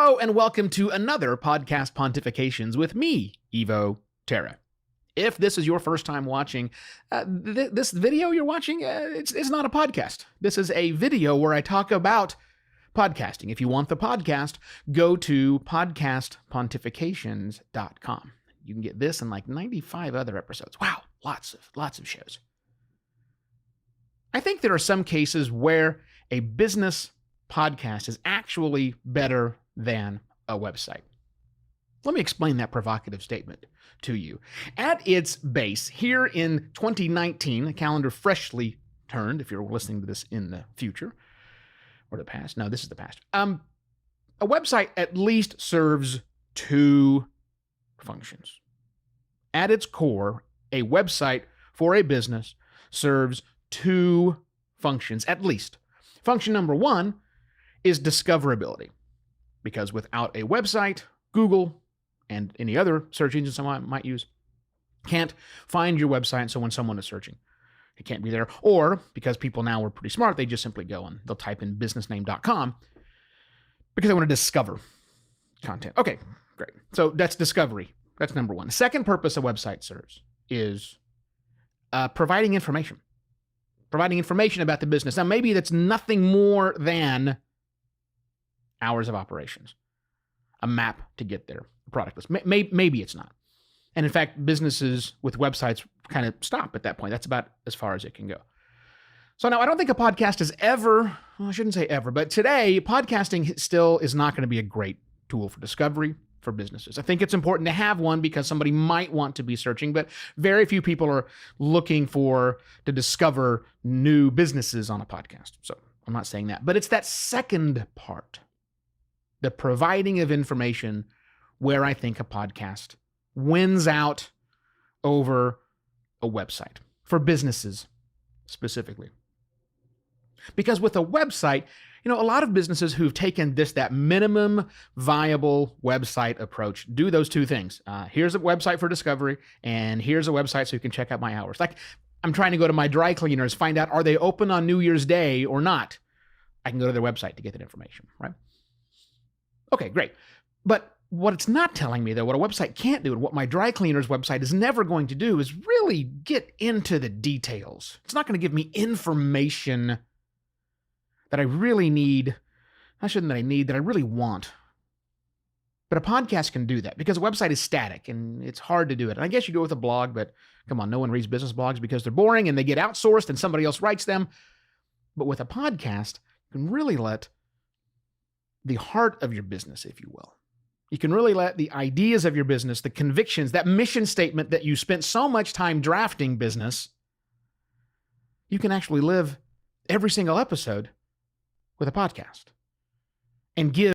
Hello and welcome to another Podcast Pontifications with me, Evo Terra. If this is your first time watching, this video you're watching, it's not a podcast. This is a video where I talk about podcasting. If you want the podcast, go to podcastpontifications.com. You can get this and like 95 other episodes. Wow, lots of shows. I think there are some cases where a business podcast is actually better than a website. Let me explain that provocative statement to you. At its base, here in 2019, a calendar freshly turned, if you're listening to this in the future, or the past. No, this is the past. A website at least serves two functions. At its core, a website for a business serves two functions, at least. Function number one is discoverability, because without a website, Google and any other search engine someone might use can't find your website. So when someone is searching, it can't be there. Or because people now are pretty smart, they just simply go and they'll type in businessname.com because they want to discover content. Okay, great. So that's discovery. That's number one. The second purpose a website serves is providing information about the business. Now, maybe that's nothing more than hours of operations, a map to get there, a product list. Maybe it's not. And in fact, businesses with websites kind of stop at that point. That's about as far as it can go. So now I don't think a podcast is ever, well, I shouldn't say ever, but today podcasting still is not going to be a great tool for discovery for businesses. I think it's important to have one because somebody might want to be searching, but very few people are looking to discover new businesses on a podcast. So I'm not saying that, but it's that second part, the providing of information, where I think a podcast wins out over a website for businesses specifically. Because with a website, a lot of businesses who've taken that minimum viable website approach do those two things. Here's a website for discovery, and here's a website so you can check out my hours. Like, I'm trying to go to my dry cleaners, find out, are they open on New Year's Day or not? I can go to their website to get that information, right? Okay, great. But what it's not telling me, though, what a website can't do, and what my dry cleaner's website is never going to do, is really get into the details. It's not going to give me information that I really need, that I really want. But a podcast can do that because a website is static and it's hard to do it. And I guess you go with a blog, but come on, no one reads business blogs because they're boring and they get outsourced and somebody else writes them. But with a podcast, you can really let the heart of your business, if you will. You can really let the ideas of your business, the convictions, that mission statement that you spent so much time drafting, business, you can actually live every single episode with a podcast and give